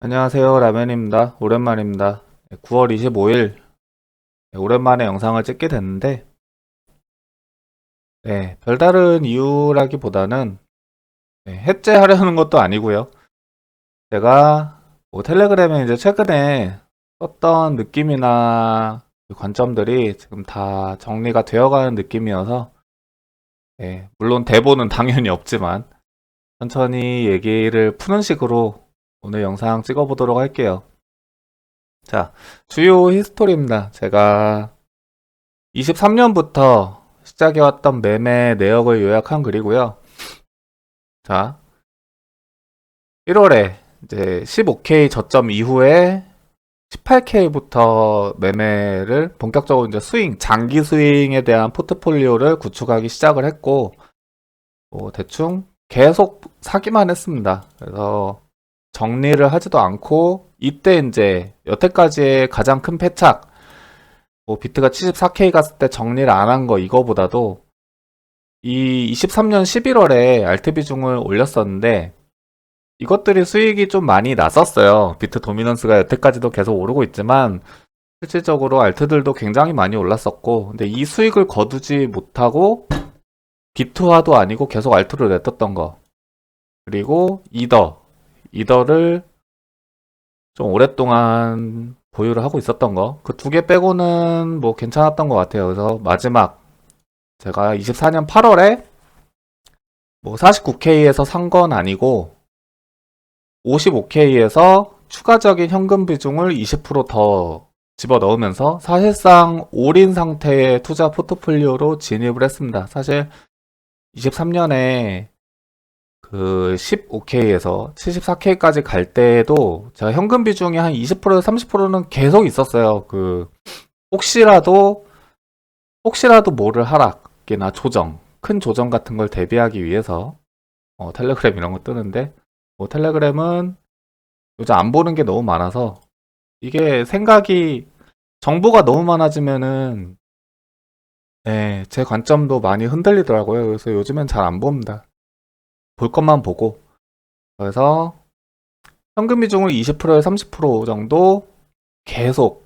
안녕하세요. 라면입니다. 오랜만입니다. 9월 25일 오랜만에 영상을 찍게 됐는데 별다른 이유라기보다는 해제하려는 것도 아니고요. 제가 텔레그램에 이제 최근에 썼던 느낌이나 그 관점들이 지금 다 정리가 되어가는 느낌이어서 물론 대본은 당연히 없지만 천천히 얘기를 푸는 식으로 오늘 영상 찍어보도록 할게요. 자, 주요 히스토리입니다. 제가 23년부터 시작해왔던 매매 내역을 요약한 글이고요. 자, 1월에 이제 15K 저점 이후에 18K부터 매매를 본격적으로 이제 장기 스윙에 대한 포트폴리오를 구축하기 시작을 했고, 대충 계속 사기만 했습니다. 그래서 정리를 하지도 않고, 이때 이제 여태까지의 가장 큰 패착, 비트가 74K 갔을 때 정리를 안 한 거 이거보다도 이 23년 11월에 알트 비중을 올렸었는데 이것들이 수익이 좀 많이 났었어요. 비트 도미넌스가 여태까지도 계속 오르고 있지만 실질적으로 알트들도 굉장히 많이 올랐었고, 근데 이 수익을 거두지 못하고 비트화도 아니고 계속 알트로 냈었던 거, 그리고 이더를 좀 오랫동안 보유를 하고 있었던 거, 그 두 개 빼고는 뭐 괜찮았던 것 같아요. 그래서 마지막 제가 24년 8월에 뭐 49K에서 산 건 아니고 55K에서 추가적인 현금 비중을 20%더 집어넣으면서 사실상 올인 상태의 투자 포트폴리오로 진입을 했습니다. 사실 23년에 그 15K에서 74K까지 갈 때에도 제가 현금 비중이 한 20%에서 30%는 계속 있었어요. 그 혹시라도 뭐를 하락이나 큰 조정 같은 걸 대비하기 위해서 텔레그램 이런 거 뜨는데 텔레그램은 요즘 안 보는 게 너무 많아서 이게 정보가 너무 많아지면은 제 관점도 많이 흔들리더라고요. 그래서 요즘엔 잘 안 봅니다. 볼 것만 보고. 그래서 현금 비중을 20%에 30% 정도 계속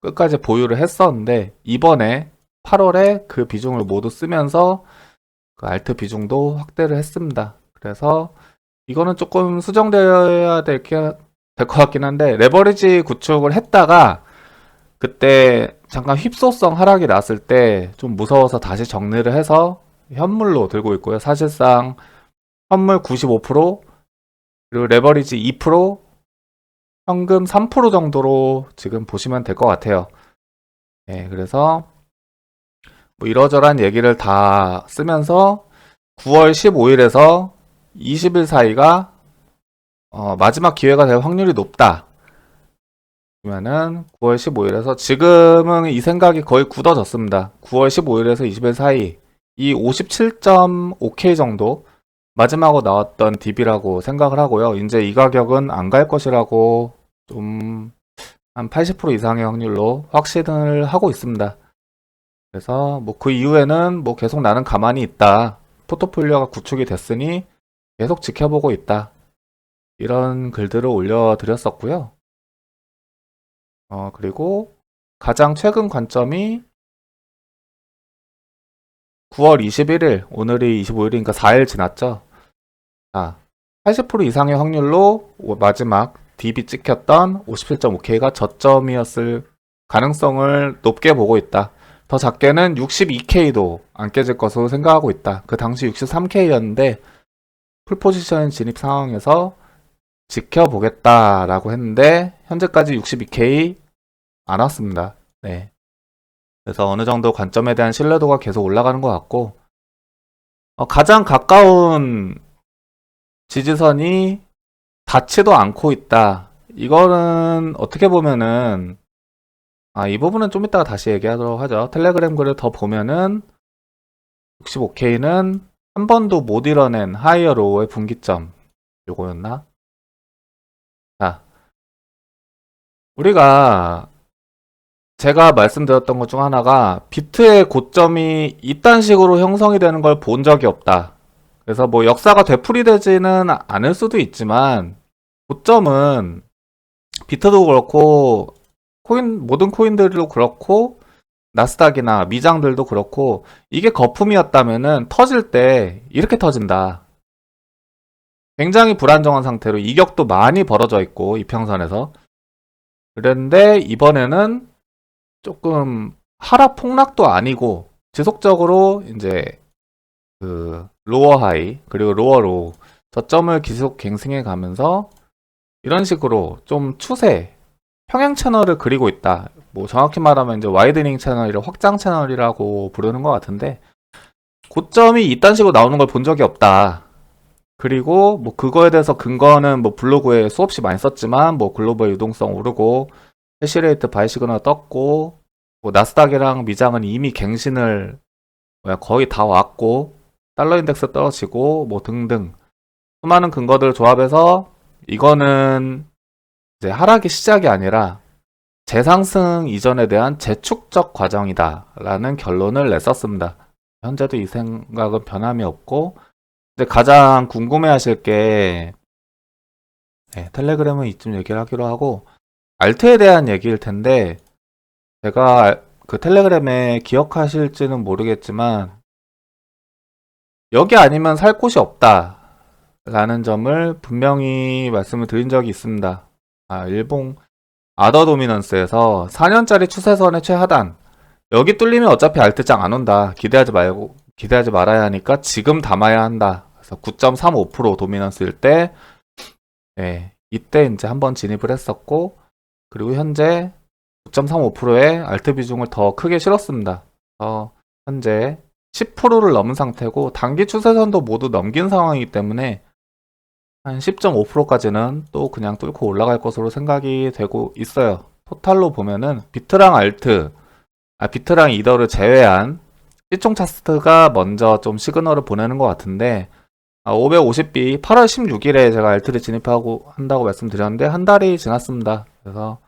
끝까지 보유를 했었는데 이번에 8월에 그 비중을 모두 쓰면서 그 알트 비중도 확대를 했습니다. 그래서 이거는 조금 수정되어야 될 것 같긴 한데, 레버리지 구축을 했다가 그때 잠깐 휩소성 하락이 났을 때 좀 무서워서 다시 정리를 해서 현물로 들고 있고요. 사실상 현물 95%, 그리고 레버리지 2%, 현금 3% 정도로 지금 보시면 될 것 같아요. 그래서 뭐 이러저러한 얘기를 다 쓰면서 9월 15일에서 20일 사이가 마지막 기회가 될 확률이 높다. 그러면은 9월 15일에서 지금은 이 생각이 거의 굳어졌습니다. 9월 15일에서 20일 사이 이 57.5K 정도 마지막으로 나왔던 DB라고 생각을 하고요. 이제 이 가격은 안 갈 것이라고 좀 한 80% 이상의 확률로 확신을 하고 있습니다. 그래서 뭐 그 이후에는 뭐 계속 나는 가만히 있다. 포트폴리오가 구축이 됐으니 계속 지켜보고 있다. 이런 글들을 올려드렸었고요. 그리고 가장 최근 관점이 9월 21일, 오늘이 25일이니까 4일 지났죠. 자, 80% 이상의 확률로 마지막 DB 찍혔던 57.5K가 저점이었을 가능성을 높게 보고 있다. 더 작게는 62K도 안 깨질 것으로 생각하고 있다. 그 당시 63K였는데 풀포지션 진입 상황에서 지켜보겠다라고 했는데 현재까지 62K 안 왔습니다. 네. 그래서 어느 정도 관점에 대한 신뢰도가 계속 올라가는 것 같고, 가장 가까운 지지선이 닿지도 않고 있다. 이거는 어떻게 보면은, 이 부분은 좀 이따가 다시 얘기하도록 하죠. 텔레그램 글을 더 보면은 65K는 한 번도 못 이뤄낸 하이어 로우의 분기점 요거였나? 자, 우리가 제가 말씀드렸던 것 중 하나가 비트의 고점이 이딴 식으로 형성이 되는 걸 본 적이 없다. 그래서 뭐 역사가 되풀이되지는 않을 수도 있지만 고점은 비트도 그렇고 모든 코인들도 그렇고 나스닥이나 미장들도 그렇고 이게 거품이었다면은 터질 때 이렇게 터진다. 굉장히 불안정한 상태로 이격도 많이 벌어져 있고 이평선에서. 그런데 이번에는 조금 하락 폭락도 아니고 지속적으로 이제 그 로어 하이 그리고 로어 로우 저점을 계속 갱생해 가면서 이런 식으로 좀 추세 평행 채널을 그리고 있다. 뭐 정확히 말하면 이제 와이드닝 채널이라 확장 채널이라고 부르는 것 같은데 고점이 이딴 식으로 나오는 걸 본 적이 없다. 그리고 뭐 그거에 대해서 근거는 뭐 블로그에 수없이 많이 썼지만 뭐 글로벌 유동성 오르고 해시레이트 바이 시그널 떴고 뭐 나스닥이랑 미장은 이미 갱신을 거의 다 왔고 달러 인덱스 떨어지고 뭐 등등 수많은 근거들을 조합해서 이거는 이제 하락의 시작이 아니라 재상승 이전에 대한 재축적 과정이다 라는 결론을 냈었습니다. 현재도 이 생각은 변함이 없고 근데 가장 궁금해 하실 게 텔레그램은 이쯤 얘기를 하기로 하고 알트에 대한 얘기일 텐데 제가 그 텔레그램에 기억하실지는 모르겠지만 여기 아니면 살 곳이 없다 라는 점을 분명히 말씀을 드린 적이 있습니다. 일봉 아더 도미넌스에서 4년짜리 추세선의 최하단 여기 뚫리면 어차피 알트장 안 온다. 기대하지 말아야 하니까 지금 담아야 한다. 그래서 9.35% 도미넌스일 때 이때 이제 한번 진입을 했었고 그리고 현재 9.35%의 알트 비중을 더 크게 실었습니다. 현재 10%를 넘은 상태고 단기 추세선도 모두 넘긴 상황이기 때문에 한 10.5%까지는 또 그냥 뚫고 올라갈 것으로 생각이 되고 있어요. 토탈로 보면은 비트랑 이더를 제외한 시총 차트가 먼저 좀 시그널을 보내는 것 같은데 550B 8월 16일에 제가 알트를 진입하고 한다고 말씀드렸는데 한 달이 지났습니다. 그래서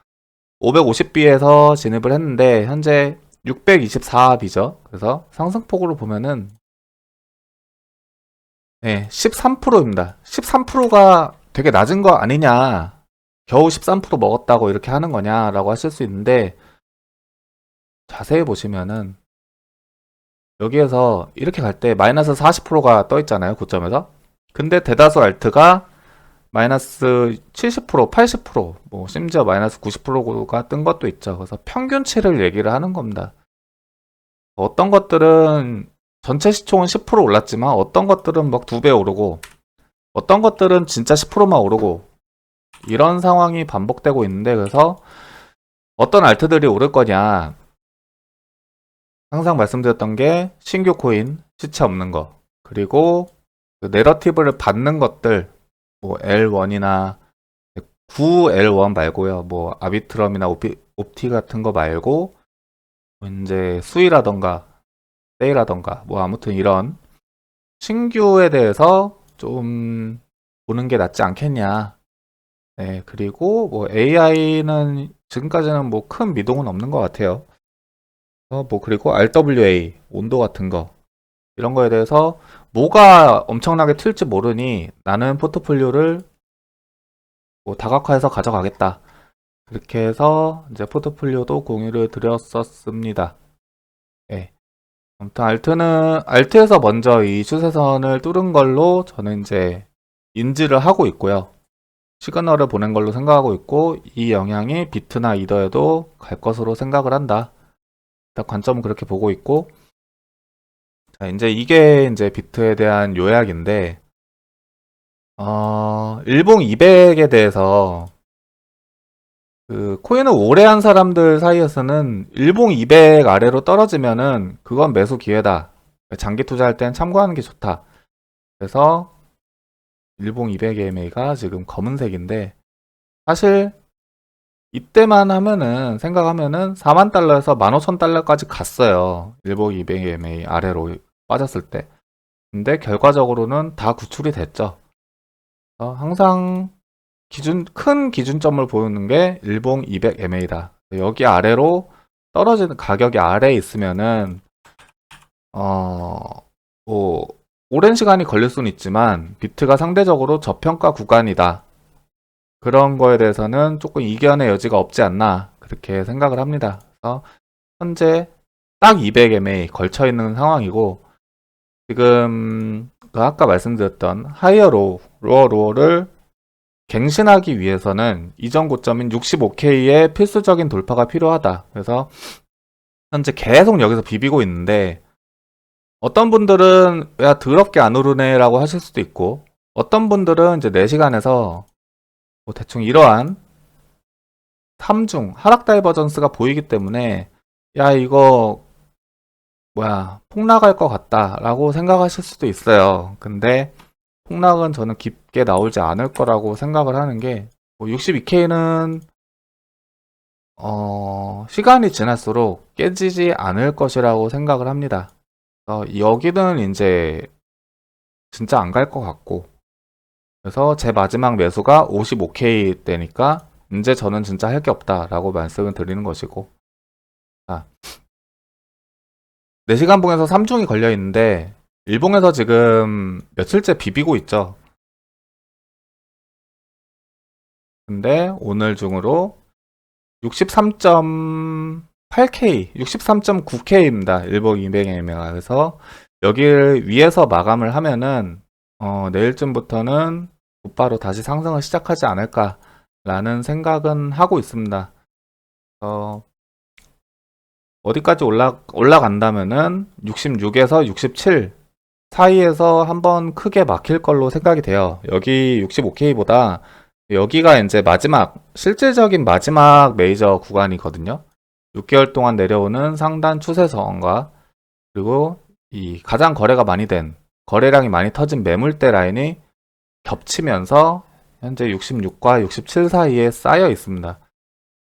550B에서 진입을 했는데 현재 624B죠. 그래서 상승폭으로 보면은 13%입니다. 13%가 되게 낮은 거 아니냐, 겨우 13% 먹었다고 이렇게 하는 거냐라고 하실 수 있는데 자세히 보시면은 여기에서 이렇게 갈 때 마이너스 40%가 떠 있잖아요. 고점에서. 근데 대다수 알트가 마이너스 70%, 80%, 뭐 심지어 마이너스 90%가 뜬 것도 있죠. 그래서 평균치를 얘기를 하는 겁니다. 어떤 것들은 전체 시총은 10% 올랐지만 어떤 것들은 막 2배 오르고 어떤 것들은 진짜 10%만 오르고 이런 상황이 반복되고 있는데 그래서 어떤 알트들이 오를 거냐 항상 말씀드렸던 게 신규 코인 시체 없는 거 그리고 그 내러티브를 받는 것들 뭐 L1이나 9L1 말고요. 뭐 아비트럼이나 옵티 같은 거 말고 이제 수위라던가 세이라던가 뭐 아무튼 이런 신규에 대해서 좀 보는 게 낫지 않겠냐. 그리고 뭐 AI는 지금까지는 뭐 큰 미동은 없는 것 같아요. 뭐 그리고 RWA 온도 같은 거 이런 거에 대해서 뭐가 엄청나게 튈지 모르니 나는 포트폴리오를 뭐 다각화해서 가져가겠다. 그렇게 해서 이제 포트폴리오도 공유를 드렸었습니다. 아무튼 알트에서 먼저 이 추세선을 뚫은 걸로 저는 이제 인지를 하고 있고요. 시그널을 보낸 걸로 생각하고 있고 이 영향이 비트나 이더에도 갈 것으로 생각을 한다. 일단 관점은 그렇게 보고 있고 자, 이제 이게 이제 비트에 대한 요약인데 일봉 200에 대해서 그 코인을 오래 한 사람들 사이에서는 일봉 200 아래로 떨어지면은 그건 매수 기회다. 장기 투자할 땐 참고하는 게 좋다. 그래서 일봉 200 EMA가 지금 검은색인데 사실 이때만 하면은 생각하면은 4만 달러에서 15,000달러까지 갔어요. 일봉 200 EMA 아래로 빠졌을 때. 근데 결과적으로는 다 구출이 됐죠. 항상 큰 기준점을 보는 게 일봉 200 EMA다. 여기 아래로 떨어지는 가격이 아래에 있으면은 뭐 오랜 시간이 걸릴 수는 있지만 비트가 상대적으로 저평가 구간이다. 그런 거에 대해서는 조금 이견의 여지가 없지 않나 그렇게 생각을 합니다. 그래서 현재 딱 200mA 걸쳐 있는 상황이고 지금 그 아까 말씀드렸던 하이어 로어를 갱신하기 위해서는 이전 고점인 65K의 필수적인 돌파가 필요하다. 그래서 현재 계속 여기서 비비고 있는데 어떤 분들은 야 더럽게 안 오르네 라고 하실 수도 있고 어떤 분들은 이제 4시간에서 뭐 대충 이러한 3중 하락 다이버전스가 보이기 때문에 야 이거 뭐야 폭락할 것 같다 라고 생각하실 수도 있어요. 근데 폭락은 저는 깊게 나오지 않을 거라고 생각을 하는 게 62K는 시간이 지날수록 깨지지 않을 것이라고 생각을 합니다. 여기는 이제 진짜 안 갈 것 같고 그래서 제 마지막 매수가 55K 때니까 이제 저는 진짜 할 게 없다라고 말씀을 드리는 것이고 4시간 봉에서 3중이 걸려 있는데 일봉에서 지금 며칠째 비비고 있죠. 근데 오늘 중으로 63.8K, 63.9K입니다. 일봉 200mA가. 그래서 여기를 위에서 마감을 하면은 내일쯤부터는 곧바로 다시 상승을 시작하지 않을까라는 생각은 하고 있습니다. 어디까지 올라간다면은 66에서 67 사이에서 한번 크게 막힐 걸로 생각이 돼요. 여기 65K보다 여기가 이제 실질적인 마지막 메이저 구간이거든요. 6개월 동안 내려오는 상단 추세선과 그리고 이 가장 거래량이 많이 터진 매물대 라인이 겹치면서 현재 66과 67 사이에 쌓여 있습니다.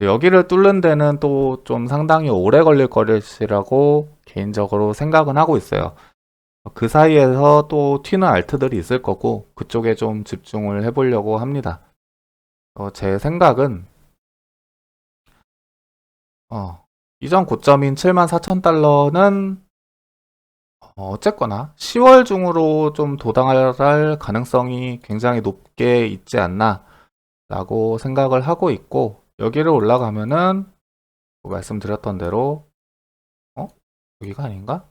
여기를 뚫는 데는 또 좀 상당히 오래 걸릴 것이라고 개인적으로 생각은 하고 있어요. 그 사이에서 또 튀는 알트들이 있을 거고 그쪽에 좀 집중을 해보려고 합니다. 제 생각은 이전 고점인 74,000달러는 어쨌거나 10월 중으로 좀 도달할 가능성이 굉장히 높게 있지 않나 라고 생각을 하고 있고 여기를 올라가면은 말씀드렸던 대로 여기가 아닌가?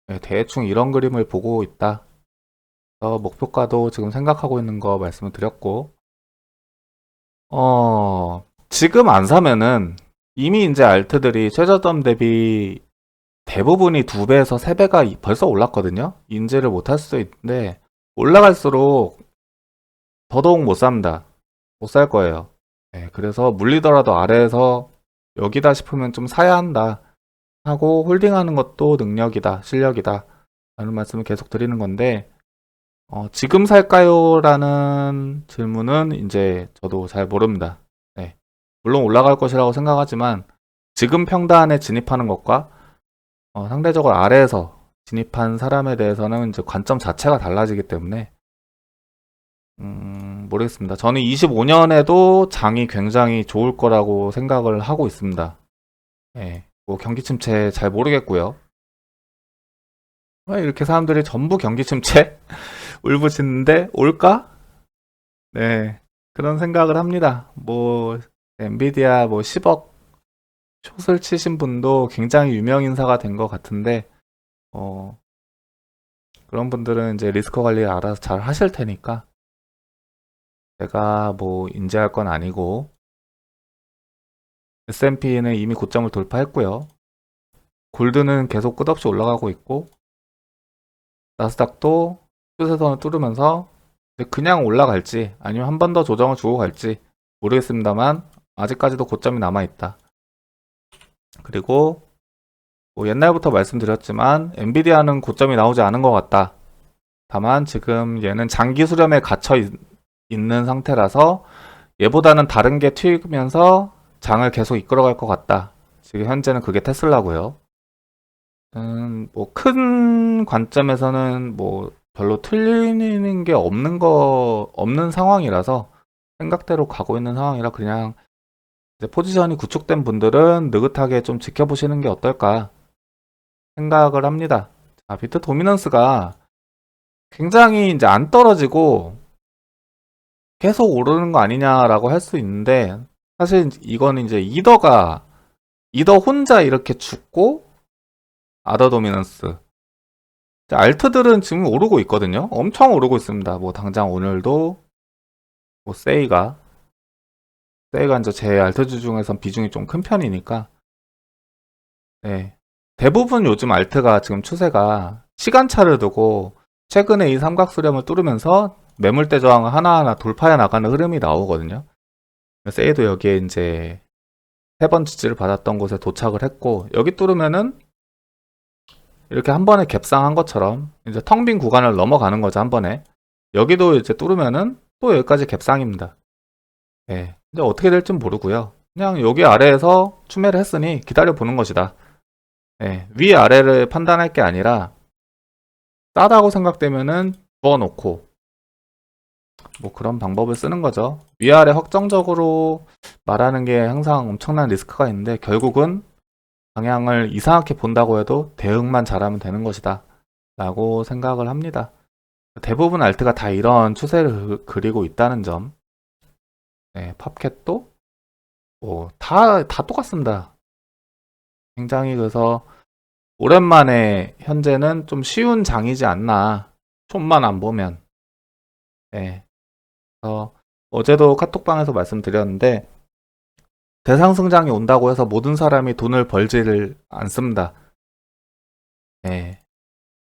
네, 대충 이런 그림을 보고 있다. 목표가도 지금 생각하고 있는 거 말씀을 드렸고 지금 안 사면은 이미 이제 알트들이 최저점 대비 대부분이 2배에서 3배가 벌써 올랐거든요. 인지를 못할 수도 있는데 올라갈수록 더더욱 못 삽니다. 못 살 거예요. 네, 그래서 물리더라도 아래에서 여기다 싶으면 좀 사야 한다 하고 홀딩하는 것도 능력이다, 실력이다 라는 말씀을 계속 드리는 건데 지금 살까요? 라는 질문은 이제 저도 잘 모릅니다. 네, 물론 올라갈 것이라고 생각하지만 지금 평단에 진입하는 것과 상대적으로 아래에서 진입한 사람에 대해서는 이제 관점 자체가 달라지기 때문에 모르겠습니다. 저는 25년에도 장이 굉장히 좋을 거라고 생각을 하고 있습니다. 네, 뭐 경기 침체 잘 모르겠고요. 왜 이렇게 사람들이 전부 경기 침체 울부짖는데 올까? 네, 그런 생각을 합니다. 뭐 엔비디아 뭐 10억 숏을 치신 분도 굉장히 유명 인사가 된 것 같은데 그런 분들은 이제 리스크 관리 알아서 잘 하실 테니까 제가 뭐 인지할 건 아니고 S&P는 이미 고점을 돌파했고요. 골드는 계속 끝없이 올라가고 있고 나스닥도 추세선을 뚫으면서 그냥 올라갈지 아니면 한 번 더 조정을 주고 갈지 모르겠습니다만 아직까지도 고점이 남아있다. 그리고 뭐 옛날부터 말씀드렸지만 엔비디아는 고점이 나오지 않은 것 같다. 다만 지금 얘는 장기 수렴에 갇혀 있는 상태라서 얘보다는 다른 게 튀면서 장을 계속 이끌어갈 것 같다. 지금 현재는 그게 테슬라고요. 뭐 큰 관점에서는 뭐 별로 틀리는 게 없는 상황이라서 생각대로 가고 있는 상황이라 그냥 이제 포지션이 구축된 분들은 느긋하게 좀 지켜보시는 게 어떨까 생각을 합니다. 비트 도미넌스가 굉장히 이제 안 떨어지고 계속 오르는 거 아니냐라고 할 수 있는데, 사실 이거는 이제 이더 혼자 이렇게 죽고, 아더 도미넌스. 알트들은 지금 오르고 있거든요. 엄청 오르고 있습니다. 뭐 당장 오늘도 뭐 세이가 이제 제 알트주 중에선 비중이 좀 큰 편이니까. 네. 대부분 요즘 알트가 지금 추세가 시간차를 두고 최근에 이 삼각수렴을 뚫으면서 매물대 저항을 하나하나 돌파해 나가는 흐름이 나오거든요. 세이도 여기에 이제 3번 지지를 받았던 곳에 도착을 했고, 여기 뚫으면은 이렇게 한 번에 갭상한 것처럼 이제 텅 빈 구간을 넘어가는 거죠, 한 번에. 여기도 이제 뚫으면은 또 여기까지 갭상입니다. 예. 이제 어떻게 될지 모르고요. 그냥 여기 아래에서 추매를 했으니 기다려 보는 것이다. 예. 위 아래를 판단할 게 아니라 싸다고 생각되면은 부어놓고 뭐 그런 방법을 쓰는 거죠. 위아래 확정적으로 말하는 게 항상 엄청난 리스크가 있는데 결국은 방향을 이상하게 본다고 해도 대응만 잘하면 되는 것이다 라고 생각을 합니다. 대부분 알트가 다 이런 추세를 그리고 있다는 점. 네, 팝캣도 뭐 다 똑같습니다. 굉장히 그래서 오랜만에 현재는 좀 쉬운 장이지 않나. 촌만 안 보면. 네. 그래서 어제도 카톡방에서 말씀드렸는데 대상승장이 온다고 해서 모든 사람이 돈을 벌지를 않습니다. 네.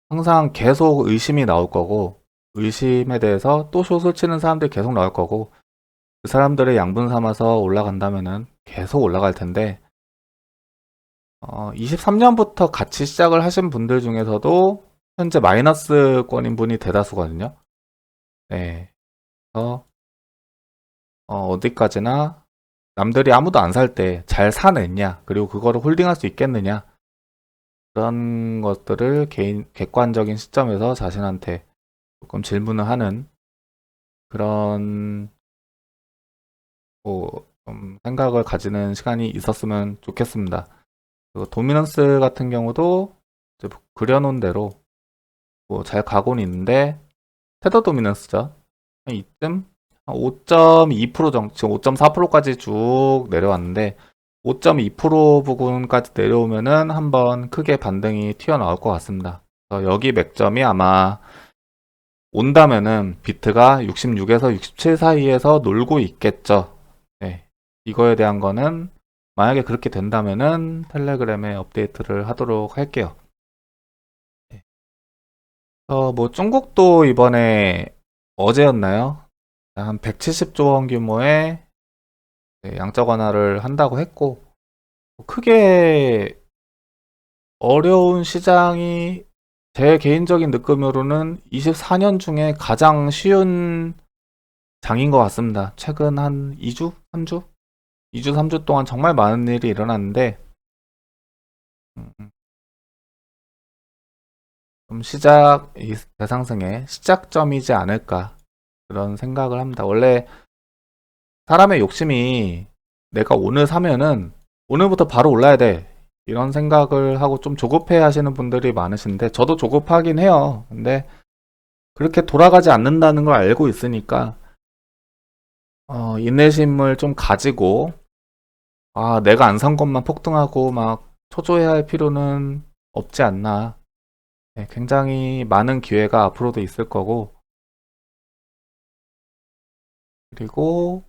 항상 계속 의심이 나올 거고 의심에 대해서 또 숏을 치는 사람들이 계속 나올 거고 그 사람들의 양분 삼아서 올라간다면은 계속 올라갈 텐데 23년부터 같이 시작을 하신 분들 중에서도 현재 마이너스권인 분이 대다수거든요. 네. 그래서 어디까지나 남들이 아무도 안 살 때 잘 사냈냐, 그리고 그거를 홀딩할 수 있겠느냐, 그런 것들을 객관적인 시점에서 자신한테 조금 질문을 하는 그런 생각을 가지는 시간이 있었으면 좋겠습니다. 그리고 도미넌스 같은 경우도 이제 그려놓은 대로 뭐 잘 가고는 있는데 테더 도미넌스죠. 이쯤 5.2% 정도, 지금 5.4%까지 쭉 내려왔는데 5.2% 부근까지 내려오면은 한번 크게 반등이 튀어나올 것 같습니다. 여기 맥점이 아마 온다면은 비트가 66에서 67 사이에서 놀고 있겠죠. 네. 이거에 대한 거는 만약에 그렇게 된다면은 텔레그램에 업데이트를 하도록 할게요. 네. 뭐 중국도 이번에 어제였나요? 한 170조 원 규모의 양적 완화를 한다고 했고 크게 어려운 시장이 제 개인적인 느낌으로는 24년 중에 가장 쉬운 장인 것 같습니다. 최근 한 2주? 3주? 2주, 3주 동안 정말 많은 일이 일어났는데 좀 이 대상승의 시작점이지 않을까 그런 생각을 합니다. 원래 사람의 욕심이 내가 오늘 사면은 오늘부터 바로 올라야 돼. 이런 생각을 하고 좀 조급해 하시는 분들이 많으신데 저도 조급하긴 해요. 근데 그렇게 돌아가지 않는다는 걸 알고 있으니까 인내심을 좀 가지고 내가 안 산 것만 폭등하고 막 초조해야 할 필요는 없지 않나. 네, 굉장히 많은 기회가 앞으로도 있을 거고 그리고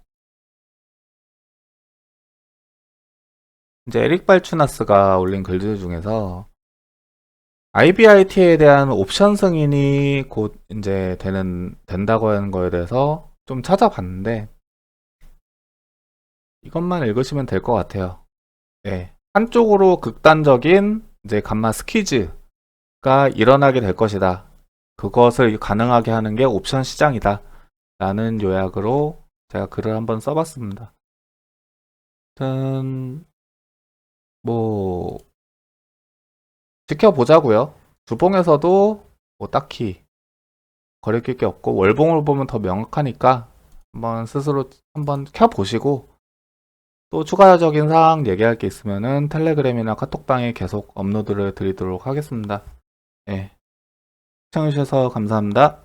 이제 에릭 발추나스가 올린 글들 중에서 IBIT에 대한 옵션 승인이 곧 이제 된다고 하는 거에 대해서 좀 찾아봤는데 이것만 읽으시면 될 것 같아요. 네. 한쪽으로 극단적인 이제 감마 스퀴즈가 일어나게 될 것이다. 그것을 가능하게 하는 게 옵션 시장이다. 라는 요약으로 제가 글을 한번 써봤습니다. 아무튼 뭐 지켜보자고요. 주봉에서도 뭐 딱히 거리낄 게 없고 월봉을 보면 더 명확하니까 한번 스스로 한번 켜보시고 또 추가적인 사항 얘기할 게 있으면은 텔레그램이나 카톡방에 계속 업로드를 드리도록 하겠습니다. 네. 시청해주셔서 감사합니다.